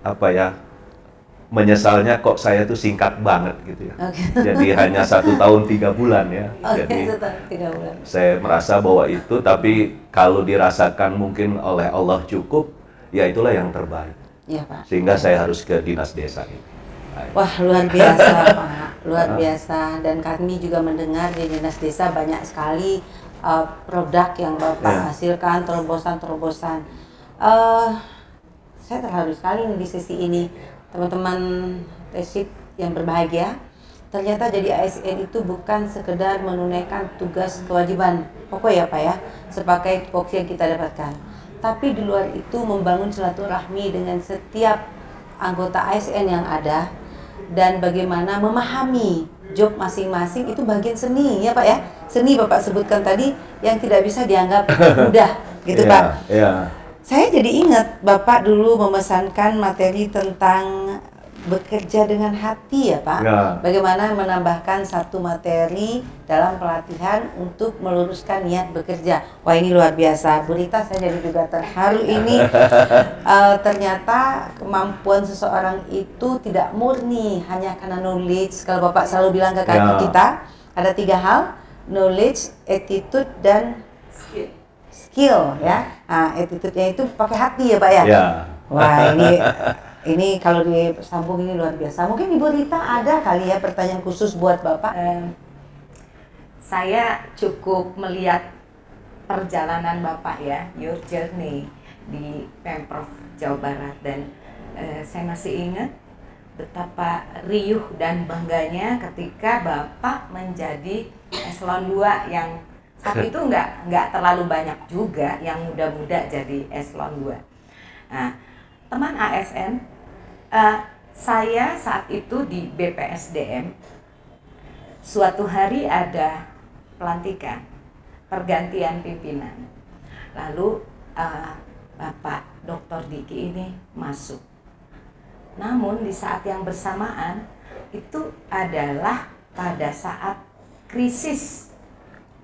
apa ya, menyesalnya kok saya tuh singkat banget gitu ya. Jadi hanya 1 tahun 3 bulan ya. Jadi 1 tahun 3 bulan. saya merasa bahwa itu, tapi kalau dirasakan mungkin oleh Allah cukup, ya itulah yang terbaik. Iya, Pak. Sehingga saya harus ke dinas desa ini. Wah, luar biasa, Pak. Luar biasa. Dan kami juga mendengar di dinas desa banyak sekali produk yang Bapak hasilkan, terobosan-terobosan. Saya terharu sekali nih di sesi ini. Teman-teman Resip yang berbahagia, ternyata jadi ASN itu bukan sekedar menunaikan tugas kewajiban pokok ya Pak ya, sebagai tupoksi yang kita dapatkan. Tapi di luar itu membangun silaturahmi dengan setiap anggota ASN yang ada, dan bagaimana memahami job masing-masing itu bagian seni ya Pak ya. Seni Bapak sebutkan tadi yang tidak bisa dianggap mudah gitu Pak. Saya jadi ingat Bapak dulu memesankan materi tentang bekerja dengan hati ya Pak. Bagaimana menambahkan satu materi dalam pelatihan untuk meluruskan niat bekerja. Wah, ini luar biasa. Bu Rita, saya jadi juga terharu ini. Ternyata kemampuan seseorang itu tidak murni hanya karena knowledge. Kalau Bapak selalu bilang ke kita, ada 3 hal: knowledge, attitude, dan skill ya. Nah, attitude-nya itu pakai hati ya Pak ya. Wah, ini kalau disambung ini luar biasa. Mungkin Ibu Rita ada kali ya pertanyaan khusus buat Bapak. Saya cukup melihat perjalanan Bapak ya, your journey di Pemprov Jawa Barat, dan saya masih ingat betapa riuh dan bangganya ketika Bapak menjadi eselon 2 yang saat itu nggak terlalu banyak juga yang muda-muda jadi eselon 2. Nah, teman ASN, saya saat itu di BPSDM, suatu hari ada pelantikan, pergantian pimpinan. Lalu Bapak Dr. Diki ini masuk. Namun di saat yang bersamaan itu adalah pada saat krisis.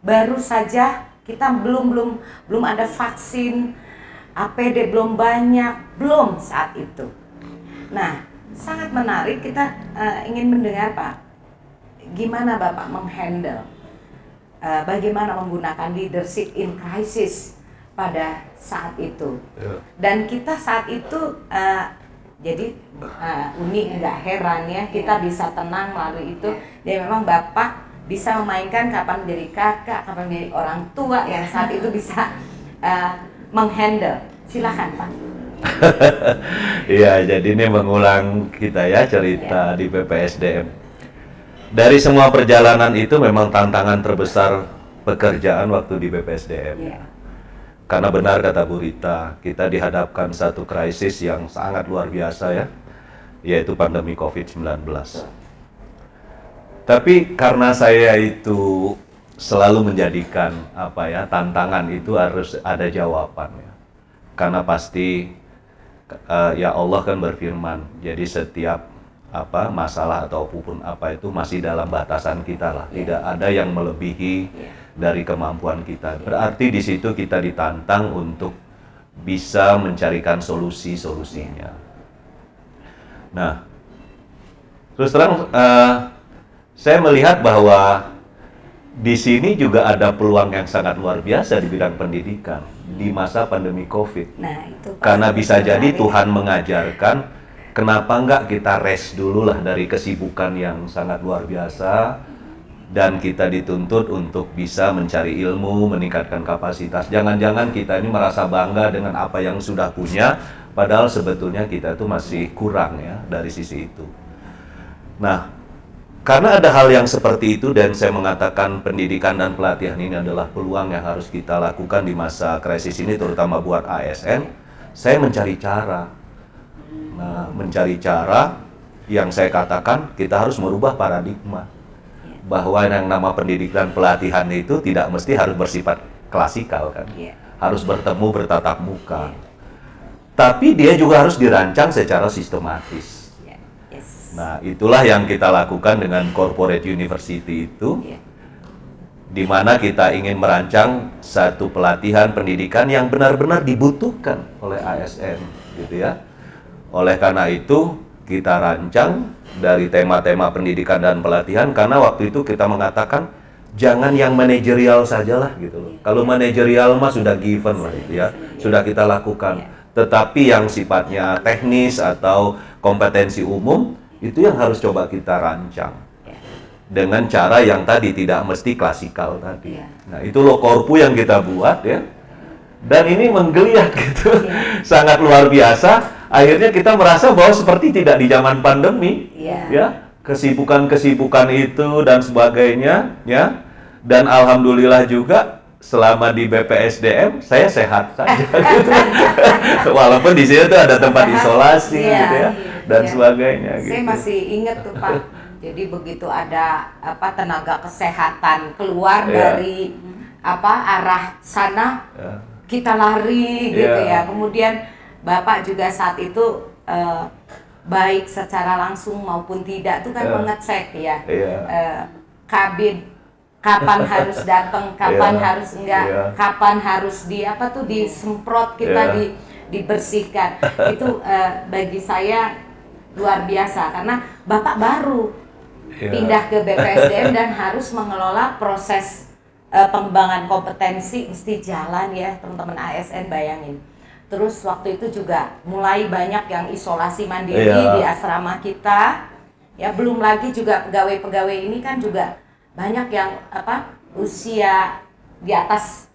Baru saja kita belum ada vaksin, APD belum banyak, belum saat itu. Nah, sangat menarik, kita ingin mendengar Pak, gimana Bapak menghandle, bagaimana menggunakan leadership in crisis pada saat itu. Dan kita saat itu, jadi Uni nggak heran ya, kita bisa tenang melalui itu. Jadi memang Bapak bisa memainkan kapan menjadi kakak, kapan menjadi orang tua yang saat itu bisa menghandle. Silakan Pak. Iya, jadi ini mengulang kita ya cerita di BPSDM. Dari semua perjalanan itu memang tantangan terbesar pekerjaan waktu di BPSDM. Karena benar kata Bu Rita, kita dihadapkan satu krisis yang sangat luar biasa ya, yaitu pandemi COVID-19. Tapi karena saya itu selalu menjadikan tantangan itu harus ada jawabannya. Karena pasti ya Allah kan berfirman, jadi setiap masalah ataupun itu masih dalam batasan kita lah. Tidak ada yang melebihi dari kemampuan kita. Berarti di situ kita ditantang untuk bisa mencarikan solusinya. Nah, terus terang saya melihat bahwa di sini juga ada peluang yang sangat luar biasa di bidang pendidikan di masa pandemi COVID. Nah, itu karena bisa jadi Tuhan mengajarkan, kenapa enggak kita rest dulu lah dari kesibukan yang sangat luar biasa, dan kita dituntut untuk bisa mencari ilmu, meningkatkan kapasitas. Jangan-jangan kita ini merasa bangga dengan apa yang sudah punya, padahal sebetulnya kita itu masih kurang ya dari sisi itu. Nah, karena ada hal yang seperti itu, dan saya mengatakan pendidikan dan pelatihan ini adalah peluang yang harus kita lakukan di masa krisis ini, terutama buat ASN. Saya mencari cara. Nah, mencari cara yang saya katakan kita harus merubah paradigma. Bahwa yang nama pendidikan pelatihan itu tidak mesti harus bersifat klasikal kan. Harus bertemu bertatap muka. Tapi dia juga harus dirancang secara sistematis. Nah, itulah yang kita lakukan dengan corporate university itu, di mana kita ingin merancang satu pelatihan pendidikan yang benar-benar dibutuhkan oleh ASN, gitu ya, Oleh karena itu, kita rancang dari tema-tema pendidikan dan pelatihan, karena waktu itu kita mengatakan jangan yang manajerial sajalah gitu loh. Kalau manajerial mah sudah given lah itu ya, sudah kita lakukan. Tetapi yang sifatnya teknis atau kompetensi umum itu yang harus coba kita rancang dengan cara yang tadi tidak mesti klasikal tadi. Nah, itu loh korpu yang kita buat ya. Dan ini menggeliat gitu, sangat luar biasa. Akhirnya kita merasa bahwa seperti tidak di zaman pandemi, ya, kesibukan-kesibukan itu dan sebagainya, ya. Dan alhamdulillah juga selama di BPSDM saya sehat saja, gitu. Walaupun di sini tuh ada tempat isolasi, gitu ya, dan sebagainya. Saya Gitu. masih ingat tuh Pak. Jadi begitu ada tenaga kesehatan keluar dari arah sana. Kita lari gitu ya. Kemudian Bapak juga saat itu baik secara langsung maupun tidak tuh kan mengecek ya. Kabin kapan harus datang, kapan harus enggak, kapan harus disemprot kita dibersihkan. Itu bagi saya luar biasa karena Bapak baru pindah ke BPSDM dan harus mengelola proses pengembangan kompetensi mesti jalan ya teman-teman ASN, bayangin. Terus waktu itu juga mulai banyak yang isolasi mandiri di asrama kita. Ya belum lagi juga pegawai-pegawai ini kan juga banyak yang usia di atas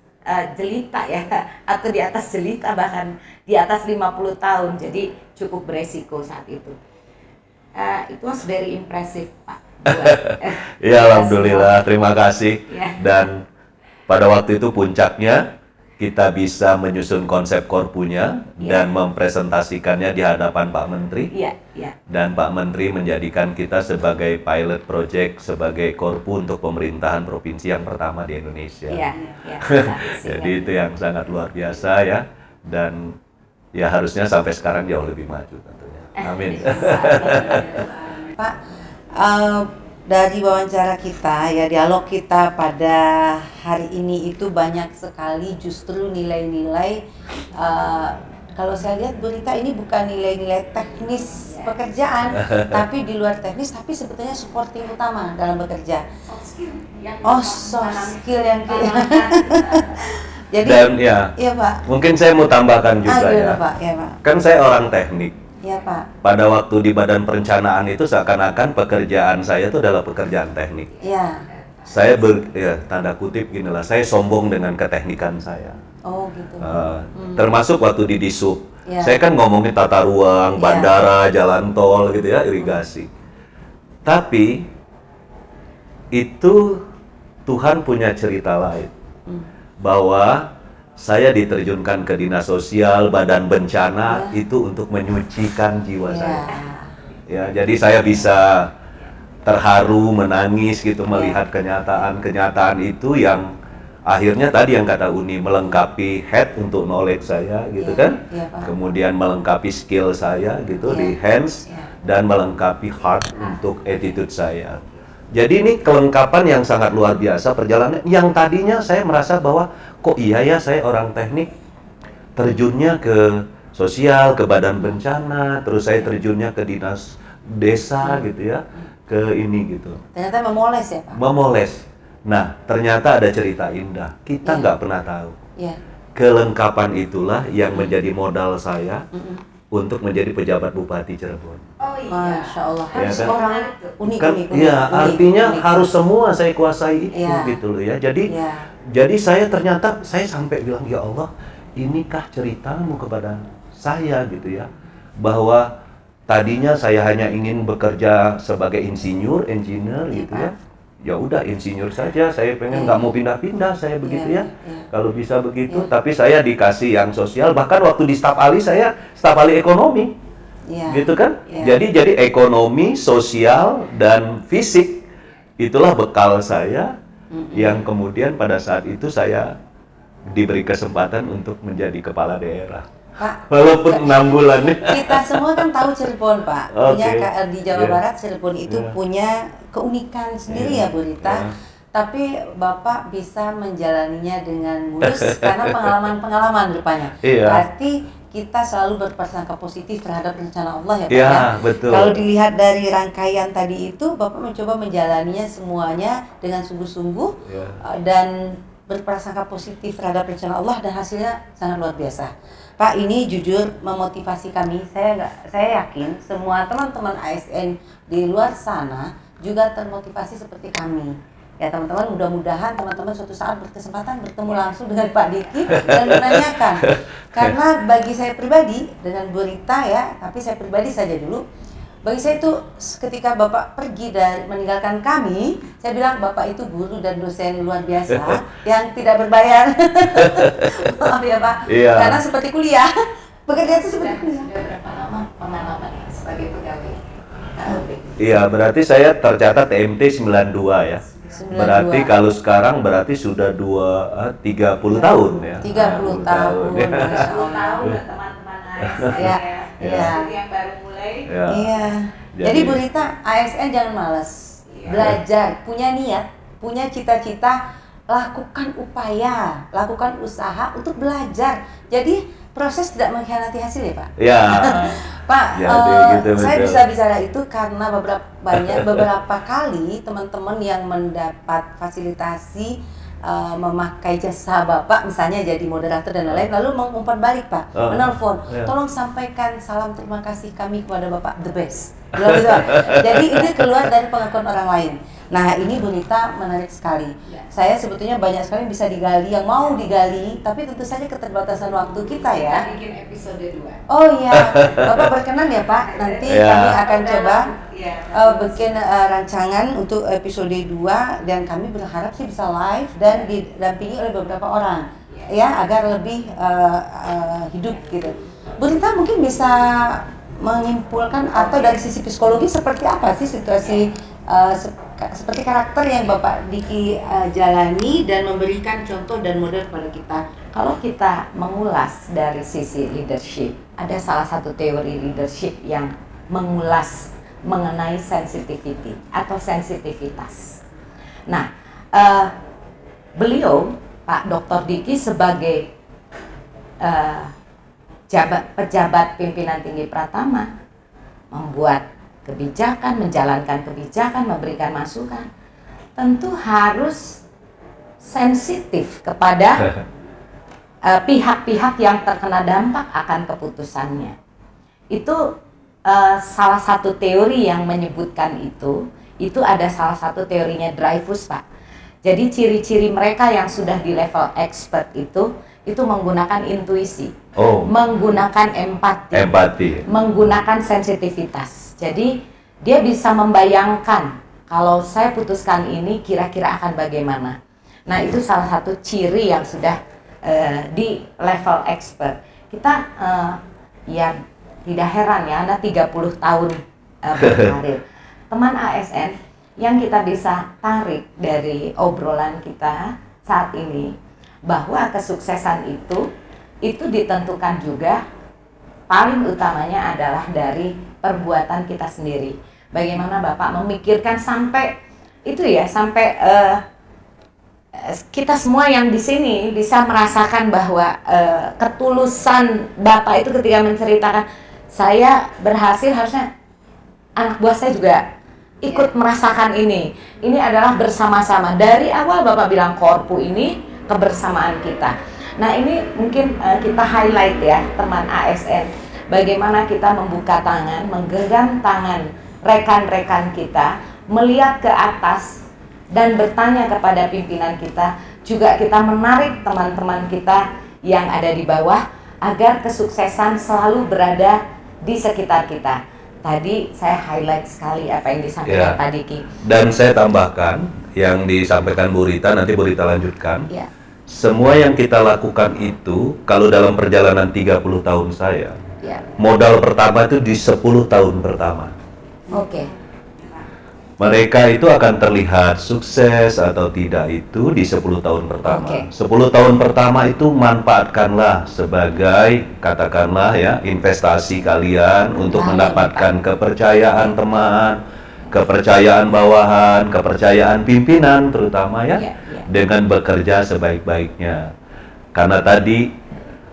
jelita ya, atau di atas jelita bahkan di atas 50 tahun. Jadi cukup beresiko saat itu. It was very impressive Pak. Ya alhamdulillah, terima kasih. Dan pada waktu itu puncaknya kita bisa menyusun konsep korpunya dan mempresentasikannya di hadapan Pak Menteri. Dan Pak Menteri menjadikan kita sebagai pilot project, sebagai korpu untuk pemerintahan provinsi yang pertama di Indonesia. Jadi itu yang sangat luar biasa ya. Dan ya harusnya sampai sekarang jauh lebih maju tentunya. Amin. Pak, dari wawancara kita ya, dialog kita pada hari ini itu banyak sekali justru nilai-nilai, kalau saya lihat berita ini bukan nilai-nilai teknis pekerjaan, tapi di luar teknis, tapi sebetulnya supporting utama dalam bekerja. Soft skill yang jadi, dan iya Pak. Mungkin saya mau tambahkan juga ya. Pak. Ya Pak. Kan saya orang teknik. Iya Pak. Pada waktu di Badan Perencanaan itu seakan-akan pekerjaan saya itu adalah pekerjaan teknik. Iya. Saya tanda kutip gini lah, saya sombong dengan keteknikan saya. Oh gitu. Termasuk waktu di Disub. Saya kan ngomongin tata ruang, bandara, jalan tol gitu ya, irigasi. Tapi itu Tuhan punya cerita lain. Bahwa saya diterjunkan ke dinas sosial, badan bencana itu untuk menyucikan jiwa saya. Ya, jadi saya bisa terharu, menangis gitu melihat kenyataan itu yang akhirnya tadi yang kata Uni melengkapi head untuk knowledge saya gitu kan. Kemudian melengkapi skill saya gitu di hands dan melengkapi heart untuk attitude saya. Jadi ini kelengkapan yang sangat luar biasa perjalanan yang tadinya saya merasa bahwa kok iya ya saya orang teknik terjunnya ke sosial, ke badan bencana, terus saya terjunnya ke dinas desa gitu ya, ke ini gitu. Ternyata memoles ya Pak? Memoles. Nah ternyata ada cerita indah, kita nggak pernah tahu. Kelengkapan itulah yang menjadi modal saya untuk menjadi pejabat Bupati Cirebon. Masya Allah, harus kan? orang unik. Artinya harus semua saya kuasai itu gitu loh ya. Jadi saya ternyata saya sampai bilang ya Allah, inikah ceritamu kepada saya gitu ya, bahwa tadinya saya hanya ingin bekerja sebagai engineer gitu ya. Ya udah insinyur saja, saya pengen nggak mau pindah-pindah, saya begitu ya. Kalau bisa begitu, tapi saya dikasih yang sosial, bahkan waktu di staf ahli saya staf ahli ekonomi, gitu kan? Jadi ekonomi, sosial dan fisik itulah bekal saya, yang kemudian pada saat itu saya diberi kesempatan untuk menjadi kepala daerah. Pak, walaupun 6 bulan. Kita semua kan tahu Cirebon, Pak. Punya di Jawa Barat Cirebon itu punya keunikan sendiri ya Bu Rita. Tapi Bapak bisa menjalaninya dengan mulus karena pengalaman-pengalaman rupanya. Berarti kita selalu berprasangka positif terhadap rencana Allah ya Pak Ya, ya. betul. Kalau dilihat dari rangkaian tadi itu, Bapak mencoba menjalaninya semuanya dengan sungguh-sungguh Ya. dan berprasangka positif terhadap rencana Allah dan hasilnya sangat luar biasa. Pak, ini jujur memotivasi kami. Saya yakin semua teman-teman ASN di luar sana juga termotivasi seperti kami. Ya teman-teman, mudah-mudahan teman-teman suatu saat berkesempatan bertemu langsung dengan Pak Diki dan menanyakan. Karena bagi saya pribadi, dengan Bu Rita ya, tapi saya pribadi saja dulu, bagi saya itu ketika Bapak pergi dan meninggalkan kami, saya bilang Bapak itu guru dan dosen luar biasa yang tidak berbayar. Maaf ya Pak, Iya. karena seperti kuliah, bekerja itu seperti kuliah. Sudah berapa lama pengalaman sebagai pegawai KLB? Iya, berarti saya tercatat TMT 92 ya. 92. Berarti kalau sekarang berarti sudah 30 tahun ya. 30 tahun. Ya. Masya 10 Allah. tahun teman-teman ASN Iya, ya. iya. Yang baru mulai. Ya. Iya. Jadi Jadi- Bu Rita, ASN jangan malas. Iya. Belajar, punya niat, punya cita-cita, lakukan upaya, lakukan usaha untuk belajar. Jadi proses tidak mengkhianati hasil ya Pak. Ya. Pak, Jadi gitu, saya betul. bisa bicara itu karena beberapa kali teman-teman yang mendapat fasilitasi memakai jasa Bapak, misalnya jadi moderator dan lain-lain, lalu mengumpat balik Pak, menelpon, Ya. tolong sampaikan salam terima kasih kami kepada Bapak the best. Bilang gitu, Pak. Jadi ini keluar dari pengakuan orang lain. Nah ini Bu Rita menarik sekali. Ya. Saya sebetulnya banyak sekali yang bisa digali, yang mau digali, tapi tentu saja keterbatasan waktu kita ya. Kita bikin episode 2. Oh iya, Bapak berkenan ya Pak, nanti Ya. kami akan coba Ya, bikin rancangan untuk episode 2 dan kami berharap sih bisa live dan didampingi oleh beberapa orang ya agar lebih hidup gitu. Bu Rita mungkin bisa menyimpulkan atau dari sisi psikologi seperti apa sih situasi seperti karakter yang Bapak Diki jalani dan memberikan contoh dan model kepada kita. Kalau kita mengulas dari sisi leadership, ada salah satu teori leadership yang mengulas mengenai sensitivity atau sensitivitas. Nah, beliau Pak Dr. Diki sebagai pejabat pimpinan tinggi Pratama membuat kebijakan, menjalankan kebijakan, memberikan masukan, tentu harus sensitif kepada pihak-pihak yang terkena dampak akan keputusannya. Itu salah satu teori yang menyebutkan itu ada salah satu teorinya Dreyfus Pak. Jadi ciri-ciri mereka yang sudah di level expert itu menggunakan intuisi, menggunakan empati, menggunakan sensitivitas. Jadi dia bisa membayangkan kalau saya putuskan ini kira-kira akan bagaimana. Nah itu salah satu ciri yang sudah di level expert. Kita ya tidak heran ya, Anda 30 tahun berkarir. Teman ASN yang kita bisa tarik dari obrolan kita saat ini, bahwa kesuksesan itu ditentukan juga paling utamanya adalah dari perbuatan kita sendiri. Bagaimana Bapak memikirkan sampai itu ya, sampai kita semua yang di sini bisa merasakan bahwa ketulusan Bapak itu ketika menceritakan saya berhasil, harusnya anak buah saya juga ikut merasakan ini. Ini adalah bersama-sama. Dari awal Bapak bilang korpu ini kebersamaan kita. Nah ini mungkin kita highlight ya teman ASN. Bagaimana kita membuka tangan, menggenggam tangan rekan-rekan kita, melihat ke atas dan bertanya kepada pimpinan kita. Juga kita menarik teman-teman kita yang ada di bawah agar kesuksesan selalu berada di sekitar kita. Tadi saya highlight sekali apa yang disampaikan Pak Diki. Dan saya tambahkan yang disampaikan Bu Rita, nanti Bu Rita lanjutkan. Ya. Semua yang kita lakukan itu, kalau dalam perjalanan 30 tahun saya, Ya. modal pertama itu di 10 tahun pertama. Oke. Mereka itu akan terlihat sukses atau tidak itu di 10 tahun pertama. Oke. 10 tahun pertama itu manfaatkanlah sebagai, katakanlah ya, investasi kalian untuk Baik, mendapatkan kepercayaan teman, kepercayaan bawahan, kepercayaan pimpinan terutama ya, Ya, ya. dengan bekerja sebaik-baiknya. Karena tadi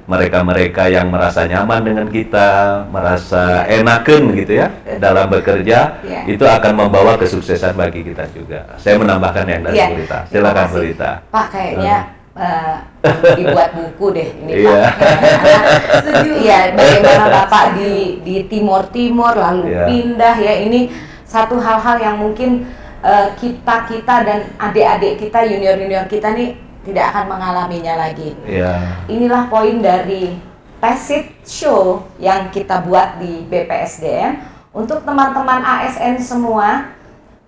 mereka-mereka yang merasa nyaman dengan kita, merasa enaken gitu ya dalam bekerja, itu akan membawa kesuksesan bagi kita juga. Saya menambahkan yang dari Bu Rita. Silakan Bu Rita. Pak, kayaknya dibuat buku deh ini Iya. Pak. Iya, bagaimana Bapak di Timur lalu Iya. pindah ya, ini satu hal-hal yang mungkin kita dan adik-adik kita, junior kita nih tidak akan mengalaminya lagi. Iya. Inilah poin dari Tacit Show yang kita buat di BPSDM untuk teman-teman ASN semua.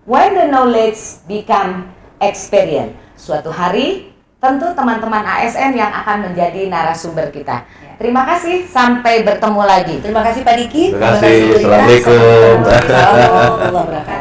When the knowledge become experience, suatu hari tentu teman-teman ASN yang akan menjadi narasumber kita. Terima kasih, sampai bertemu lagi. Terima kasih Pak Diki. Terima kasih. Bu Rita. Assalamualaikum. Assalamualaikum warahmatullahi wabarakatuh.